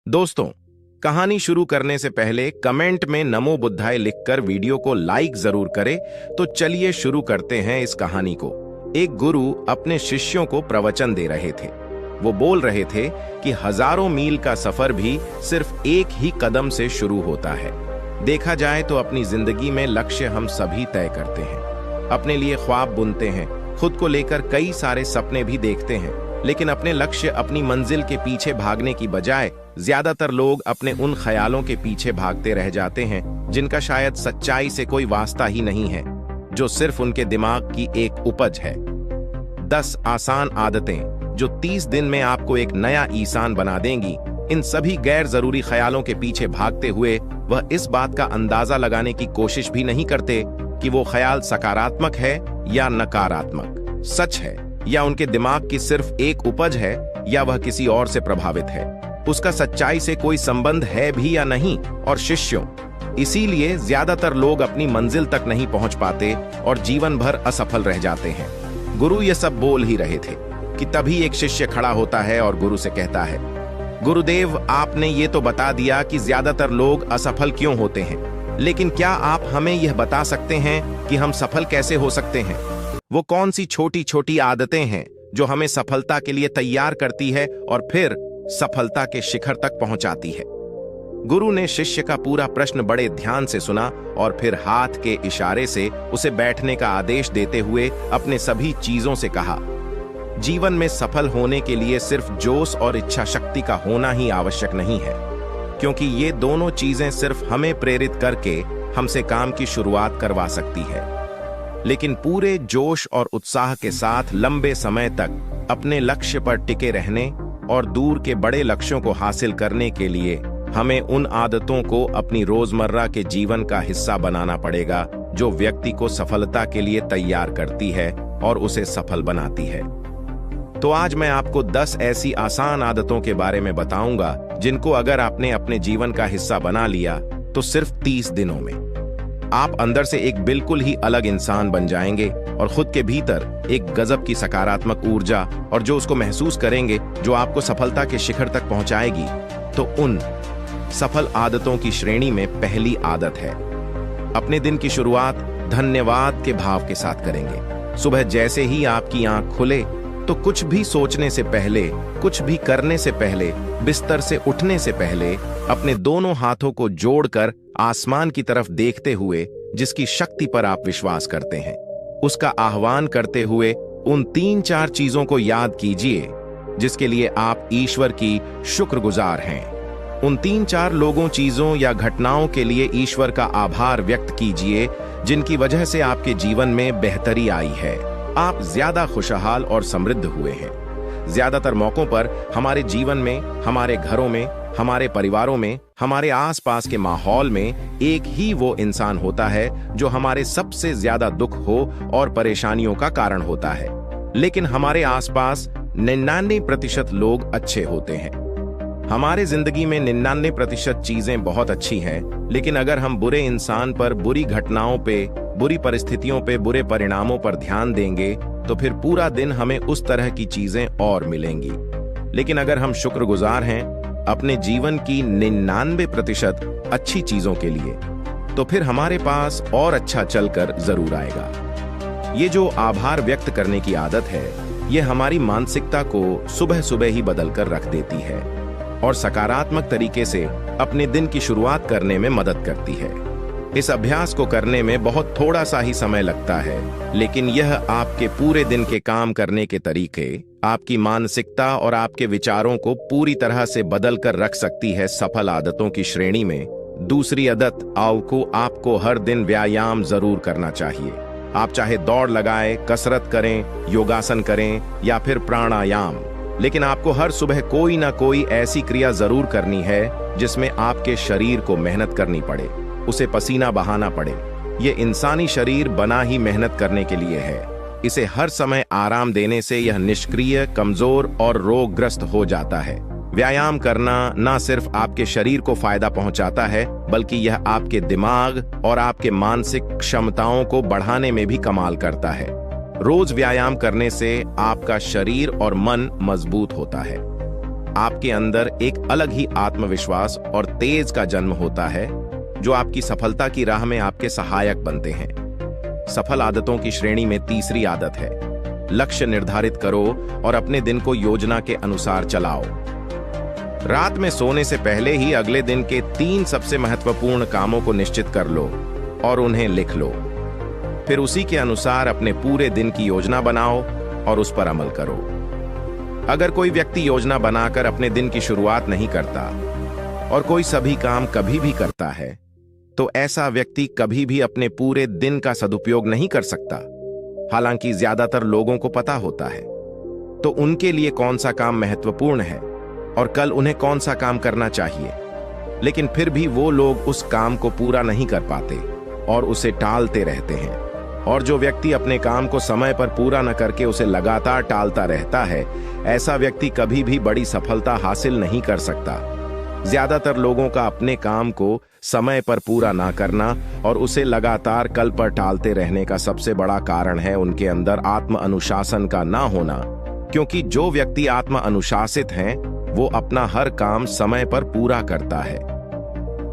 दोस्तों, कहानी शुरू करने से पहले कमेंट में नमो बुद्धाय लिखकर वीडियो को लाइक जरूर करें। तो चलिए शुरू करते हैं इस कहानी को। एक गुरु अपने शिष्यों को प्रवचन दे रहे थे। वो बोल रहे थे कि हजारों मील का सफर भी सिर्फ एक ही कदम से शुरू होता है। देखा जाए तो अपनी जिंदगी में लक्ष्य हम सभी तय करते हैं, अपने लिए ख्वाब बुनते हैं, खुद को लेकर कई सारे सपने भी देखते हैं, लेकिन अपने लक्ष्य, अपनी मंजिल के पीछे भागने की बजाय ज्यादातर लोग अपने उन ख्यालों के पीछे भागते रह जाते हैं जिनका शायद सच्चाई से कोई वास्ता ही नहीं है, जो सिर्फ उनके दिमाग की एक उपज है। 10 आसान आदतें जो 30 दिन में आपको एक नया इंसान बना देंगी। इन सभी गैर जरूरी ख्यालों के पीछे भागते हुए वह इस बात का अंदाजा लगाने की कोशिश भी नहीं करते कि वो ख्याल सकारात्मक है या नकारात्मक, सच है या उनके दिमाग की सिर्फ एक उपज है, या वह किसी और से प्रभावित है, उसका सच्चाई से कोई संबंध है भी या नहीं। और शिष्यों, इसीलिए ज्यादातर लोग अपनी मंजिल तक नहीं पहुंच पाते और जीवन भर असफल रह जाते हैं। गुरु ये सब बोल ही रहे थे कि तभी एक शिष्य खड़ा होता है और गुरु से कहता है, गुरुदेव, आपने ये तो बता दिया कि ज्यादातर लोग असफल क्यों होते हैं, लेकिन क्या आप हमें यह बता सकते हैं कि हम सफल कैसे हो सकते हैं? वो कौन सी छोटी छोटी आदतें हैं जो हमें सफलता के लिए तैयार करती है और फिर सफलता के शिखर तक पहुंचाती है? गुरु ने शिष्य का पूरा प्रश्न बड़े ध्यान से सुना और फिर हाथ के इशारे से उसे बैठने का आदेश देते हुए अपने सभी चीजों से कहा, जीवन में सफल होने के लिए सिर्फ जोश और इच्छा शक्ति का होना ही आवश्यक नहीं है, क्योंकि ये दोनों चीजें सिर्फ हमें प्रेरित करके हमसे काम की शुरुआत करवा सकती है। लेकिन पूरे जोश और उत्साह के साथ लंबे समय तक अपने लक्ष्य पर टिके रहने और दूर के बड़े लक्ष्यों को हासिल करने के लिए हमें उन आदतों को अपनी रोजमर्रा के जीवन का हिस्सा बनाना पड़ेगा जो व्यक्ति को सफलता के लिए तैयार करती है और उसे सफल बनाती है। तो आज मैं आपको 10 ऐसी आसान आदतों के बारे में बताऊंगा जिनको अगर आपने अपने जीवन का हिस्सा बना लिया तो सिर्फ 30 दिनों में आप अंदर से एक बिल्कुल ही अलग इंसान बन जाएंगे और खुद के भीतर एक गजब की सकारात्मक ऊर्जा और जो उसको महसूस करेंगे जो आपको सफलता के शिखर तक पहुंचाएगी। तो उन सफल आदतों की श्रेणी में पहली आदत है, अपने दिन की शुरुआत धन्यवाद के भाव के साथ करेंगे। सुबह जैसे ही आपकी आंख खुले तो कुछ भी सोचने से पहले, कुछ भी करने से पहले, बिस्तर से उठने से पहले अपने दोनों हाथों को जोड़कर आसमान की तरफ देखते हुए जिसकी शक्ति पर आप विश्वास करते हैं, उसका आह्वान करते हुए उन 3-4 चीजों को याद कीजिए जिसके लिए आप ईश्वर की शुक्रगुजार हैं। उन 3-4 लोगों, चीजों या घटनाओं के लिए ईश्वर का आभार व्यक्त कीजिए जिनकी वजह से आपके जीवन में बेहतरी आई है, आप ज्यादा खुशहाल और समृद्ध हुए हैं। ज्यादातर मौकों पर हमारे जीवन में, हमारे घरों में, हमारे परिवारों में, हमारे आसपास के माहौल में एक ही वो इंसान होता है जो हमारे सबसे ज्यादा दुख हो और परेशानियों का कारण होता है। लेकिन हमारे आसपास 99% लोग अच्छे होते हैं। हमारे जिंदगी में 99% चीजें बहुत अच्छी हैं, लेकिन अगर हम बुरे इंसान पर, बुरी घटनाओं पे, बुरी परिस्थितियों पे, बुरे परिणामों पर ध्यान देंगे तो फिर पूरा दिन हमें उस तरह की चीजें और मिलेंगी। लेकिन अगर हम शुक्रगुजार हैं अपने जीवन की 99% अच्छी चीजों के लिए, तो फिर हमारे पास और अच्छा चलकर जरूर आएगा। ये जो आभार व्यक्त करने की आदत है, ये हमारी मानसिकता को सुबह सुबह ही बदल कर रख देती है और सकारात्मक तरीके से अपने दिन की शुरुआत करने में मदद करती है। इस अभ्यास को करने में बहुत थोड़ा सा ही समय लगता है, लेकिन यह आपके पूरे दिन के काम करने के तरीके, आपकी मानसिकता और आपके विचारों को पूरी तरह से बदल कर रख सकती है सफल आदतों की श्रेणी में। दूसरी आदत, आपको हर दिन व्यायाम जरूर करना चाहिए। आप चाहे दौड़ लगाएं, कसरत करें, योगासन करें या फिर प्राणायाम, लेकिन आपको हर सुबह कोई ना कोई ऐसी क्रिया जरूर करनी है जिसमें आपके शरीर को मेहनत करनी पड़े, उसे पसीना बहाना पड़े। ये इंसानी शरीर बना ही मेहनत करने के लिए है। इसे हर समय आराम देने से यह निष्क्रिय, कमजोर और रोगग्रस्त हो जाता है। व्यायाम करना न सिर्फ आपके शरीर को फायदा पहुंचाता है, बल्कि यह आपके दिमाग और आपके मानसिक क्षमताओं को बढ़ाने में भी कमाल करता है। रोज व्यायाम करने से आपका शरीर और मन मजबूत होता है। आपके अंदर एक अलग ही आत्मविश्वास और तेज का जन्म होता है, जो आपकी सफलता की राह में आपके सहायक बनते हैं। सफल आदतों की श्रेणी में तीसरी आदत है, लक्ष्य निर्धारित करो और अपने दिन को योजना के अनुसार चलाओ। रात में सोने से पहले ही अगले दिन के 3 सबसे महत्वपूर्ण कामों को निश्चित कर लो और उन्हें लिख लो। फिर उसी के अनुसार अपने पूरे दिन की योजना बनाओ और उस पर अमल करो। अगर कोई व्यक्ति योजना बनाकर अपने दिन की शुरुआत नहीं करता और कोई सभी काम कभी भी करता है, तो ऐसा व्यक्ति कभी भी अपने पूरे दिन का सदुपयोग नहीं कर सकता। हालांकि ज्यादातर लोगों को पता होता है तो उनके लिए कौन सा काम महत्वपूर्ण है और कल उन्हें कौन सा काम करना चाहिए, लेकिन फिर भी वो लोग उस काम को पूरा नहीं कर पाते और उसे टालते रहते हैं। और जो व्यक्ति अपने काम को समय पर पूरा न करके उसे लगातार टालता रहता है, ऐसा व्यक्ति कभी भी बड़ी सफलता हासिल नहीं कर सकता। ज्यादातर लोगों का अपने काम को समय पर पूरा ना करना और उसे लगातार कल पर टालते रहने का सबसे बड़ा कारण है उनके अंदर आत्म अनुशासन का ना होना। क्योंकि जो व्यक्ति आत्म अनुशासित हैं, वो अपना हर काम समय पर पूरा करता है।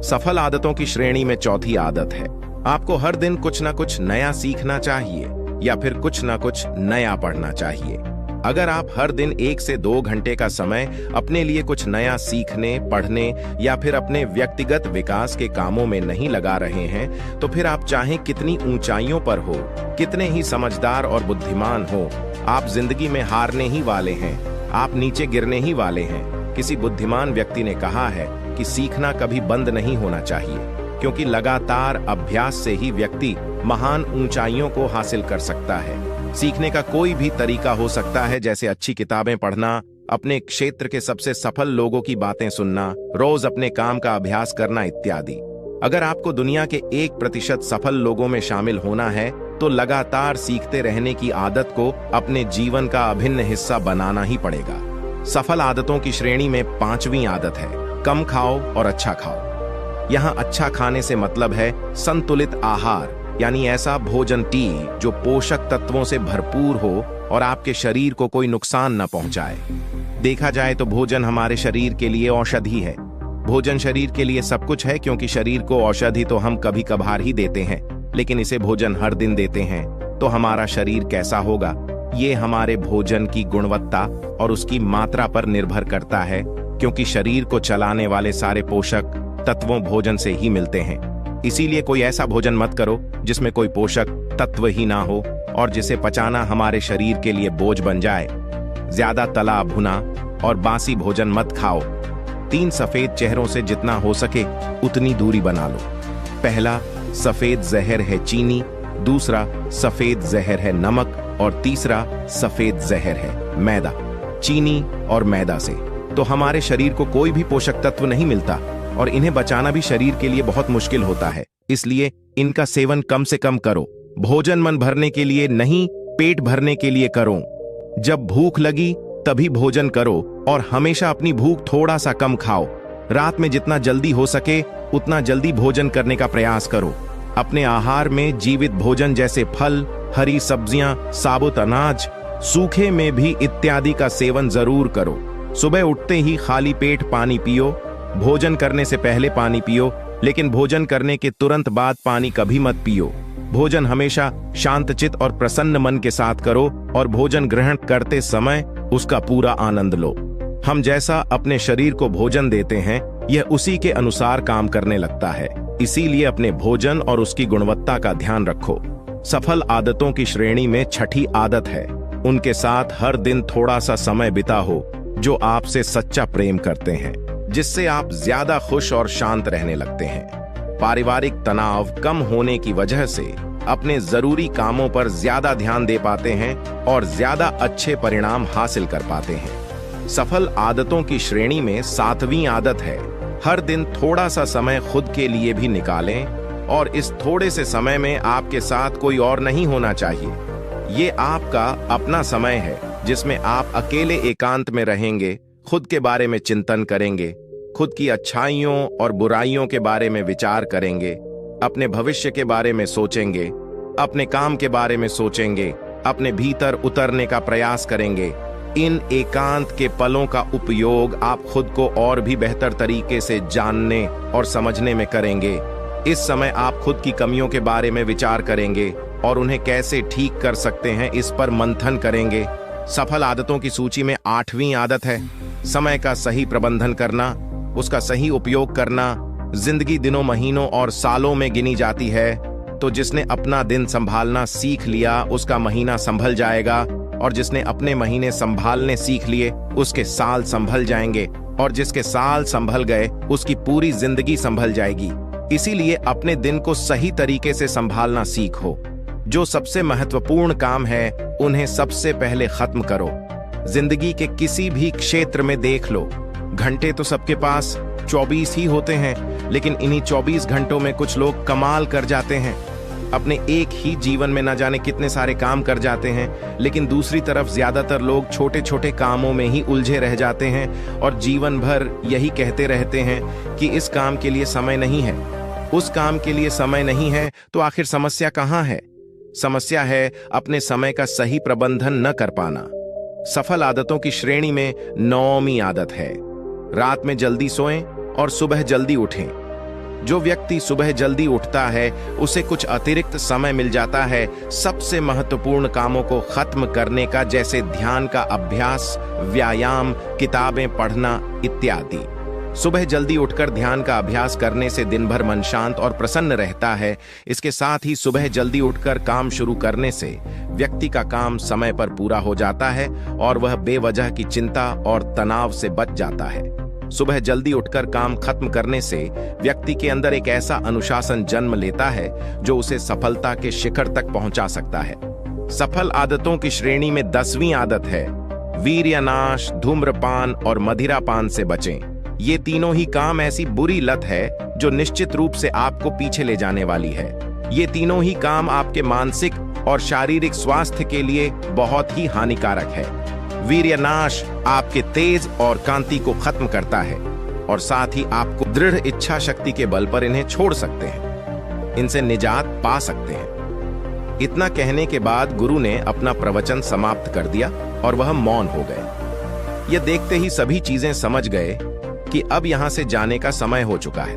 सफल आदतों की श्रेणी में चौथी आदत है, आपको हर दिन कुछ ना कुछ नया सीखना चाहिए या फिर कुछ ना कुछ नया पढ़ना चाहिए। अगर आप हर दिन 1 से 2 घंटे का समय अपने लिए कुछ नया सीखने, पढ़ने या फिर अपने व्यक्तिगत विकास के कामों में नहीं लगा रहे हैं, तो फिर आप चाहे कितनी ऊंचाइयों पर हो, कितने ही समझदार और बुद्धिमान हो, आप जिंदगी में हारने ही वाले हैं, आप नीचे गिरने ही वाले हैं। किसी बुद्धिमान व्यक्ति ने कहा है कि सीखना कभी बंद नहीं होना चाहिए, क्योंकि लगातार अभ्यास से ही व्यक्ति महान ऊंचाइयों को हासिल कर सकता है। सीखने का कोई भी तरीका हो सकता है, जैसे अच्छी किताबें पढ़ना, अपने क्षेत्र के सबसे सफल लोगों की बातें सुनना, रोज अपने काम का अभ्यास करना इत्यादि। अगर आपको दुनिया के 1% सफल लोगों में शामिल होना है, तो लगातार सीखते रहने की आदत को अपने जीवन का अभिन्न हिस्सा बनाना ही पड़ेगा। सफल आदतों की श्रेणी में 5वीं आदत है, कम खाओ और अच्छा खाओ। यहाँ अच्छा खाने से मतलब है संतुलित आहार, यानी ऐसा भोजन जो पोषक तत्वों से भरपूर हो और आपके शरीर को कोई नुकसान न पहुंचाए। देखा जाए तो भोजन हमारे शरीर के लिए औषधि है। भोजन शरीर के लिए सब कुछ है, क्योंकि शरीर को औषधि तो हम कभी कभार ही देते हैं, लेकिन इसे भोजन हर दिन देते हैं तो हमारा शरीर कैसा होगा, ये हमारे भोजन की गुणवत्ता और उसकी मात्रा पर निर्भर करता है। क्योंकि शरीर को चलाने वाले सारे पोषक तत्वों भोजन से ही मिलते हैं। इसीलिए कोई ऐसा भोजन मत करो जिसमें कोई पोषक तत्व ही ना हो और जिसे पचाना हमारे शरीर के लिए बोझ बन जाए। ज्यादा तला भुना और बासी भोजन मत खाओ। 3 सफेद चेहरों से जितना हो सके उतनी दूरी बना लो। पहला सफेद जहर है चीनी, दूसरा सफेद जहर है नमक और तीसरा सफेद जहर है मैदा। चीनी और मैदा से तो हमारे शरीर को कोई भी पोषक तत्व नहीं मिलता और इन्हें बचाना भी शरीर के लिए बहुत मुश्किल होता है। इसलिए इनका सेवन कम से कम करो। भोजन मन भरने के लिए नहीं, पेट भरने के लिए करो। जब भूख लगी तभी भोजन करो और हमेशा अपनी भूख थोड़ा सा कम खाओ। रात में जितना जल्दी हो सके उतना जल्दी भोजन करने का प्रयास करो। अपने आहार में जीवित भोजन जैसे फल, हरी सब्जियां, साबुत अनाज, सूखे में भी इत्यादि का सेवन जरूर करो। सुबह उठते ही खाली पेट पानी पियो। भोजन करने से पहले पानी पियो, लेकिन भोजन करने के तुरंत बाद पानी कभी मत पियो। भोजन हमेशा शांतचित्त और प्रसन्न मन के साथ करो और भोजन ग्रहण करते समय उसका पूरा आनंद लो। हम जैसा अपने शरीर को भोजन देते हैं, यह उसी के अनुसार काम करने लगता है। इसीलिए अपने भोजन और उसकी गुणवत्ता का ध्यान रखो। सफल आदतों की श्रेणी में 6ठी आदत है, उनके साथ हर दिन थोड़ा सा समय बिताओ जो आपसे सच्चा प्रेम करते हैं, जिससे आप ज्यादा खुश और शांत रहने लगते हैं। पारिवारिक तनाव कम होने की वजह से अपने जरूरी कामों पर ज्यादा ध्यान दे पाते हैं और ज्यादा अच्छे परिणाम हासिल कर पाते हैं। सफल आदतों की श्रेणी में 7वीं आदत है, हर दिन थोड़ा सा समय खुद के लिए भी निकालें और इस थोड़े से समय में आपके साथ कोई और नहीं होना चाहिए। ये आपका अपना समय है जिसमें आप अकेले एकांत में रहेंगे, खुद के बारे में चिंतन करेंगे, खुद की अच्छाइयों और बुराइयों के बारे में विचार करेंगे, अपने भविष्य के बारे में सोचेंगे, अपने काम के बारे में सोचेंगे, अपने भीतर उतरने का प्रयास करेंगे इन एकांत के पलों का उपयोग आप खुद को और भी बेहतर तरीके से जानने और समझने में करेंगे। इस समय आप खुद की कमियों के बारे में विचार करेंगे और उन्हें कैसे ठीक कर सकते हैं इस पर मंथन करेंगे। सफल आदतों की सूची में 8वीं आदत है समय का सही प्रबंधन करना, उसका सही उपयोग करना। जिंदगी दिनों, महीनों और सालों में गिनी जाती है, तो जिसने अपना दिन संभालना सीख लिया उसका महीना संभल जाएगा, और जिसने अपने महीने संभालने सीख लिए उसके साल संभल जाएंगे, और जिसके साल संभल गए उसकी पूरी जिंदगी संभल जाएगी। इसीलिए अपने दिन को सही तरीके से संभालना सीखो। जो सबसे महत्वपूर्ण काम है उन्हें सबसे पहले खत्म करो। जिंदगी के किसी भी क्षेत्र में देख लो, घंटे तो सबके पास 24 ही होते हैं, लेकिन इन्हीं 24 घंटों में कुछ लोग कमाल कर जाते हैं। अपने एक ही जीवन में न जाने कितने सारे काम कर जाते हैं, लेकिन दूसरी तरफ ज्यादातर लोग छोटे छोटे कामों में ही उलझे रह जाते हैं और जीवन भर यही कहते रहते हैं कि इस काम के लिए समय नहीं है, उस काम के लिए समय नहीं है। तो आखिर समस्या कहाँ है? समस्या है अपने समय का सही प्रबंधन न कर पाना। सफल आदतों की श्रेणी में 9वीं आदत है रात में जल्दी सोएं और सुबह जल्दी उठें। जो व्यक्ति सुबह जल्दी उठता है उसे कुछ अतिरिक्त समय मिल जाता है सबसे महत्वपूर्ण कामों को खत्म करने का, जैसे ध्यान का अभ्यास, व्यायाम, किताबें पढ़ना इत्यादि। सुबह जल्दी उठकर ध्यान का अभ्यास करने से दिन भर मन शांत और प्रसन्न रहता है। इसके साथ ही सुबह जल्दी उठकर काम शुरू करने से व्यक्ति का काम समय पर पूरा हो जाता है और वह बेवजह की चिंता और तनाव से बच जाता है। सुबह जल्दी उठकर काम खत्म करने से व्यक्ति के अंदर एक ऐसा अनुशासन जन्म लेता है जो उसे सफलता के शिखर तक पहुंचा सकता है। सफल आदतों की श्रेणी में 10वीं आदत है वीर्यनाश, धूम्रपान और मदिरापान से बचें। ये तीनों ही काम ऐसी बुरी लत है जो निश्चित रूप से आपको पीछे ले जाने वाली है। ये तीनों ही काम आपके मानसिक और शारीरिक स्वास्थ्य के लिए बहुत ही हानिकारक है। वीर्यनाश आपके तेज और कांति को खत्म करता है और साथ ही आपको दृढ़ इच्छा शक्ति के बल पर इन्हें छोड़ सकते हैं, इनसे निजात पा सकते हैं। इतना कहने के बाद गुरु ने अपना प्रवचन समाप्त कर दिया और वह मौन हो गए। यह देखते ही सभी चीजें समझ गए कि अब यहां से जाने का समय हो चुका है।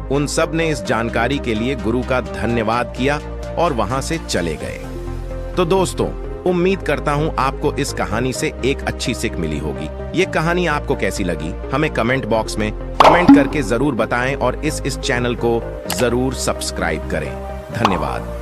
उन सब ने इस जानकारी के लिए गुरु का धन्यवाद किया और वहां से चले गए। तो दोस्तों, उम्मीद करता हूं आपको इस कहानी से एक अच्छी सीख मिली होगी। ये कहानी आपको कैसी लगी हमें कमेंट बॉक्स में कमेंट करके जरूर बताएं और इस चैनल को जरूर सब्सक्राइब करें। धन्यवाद।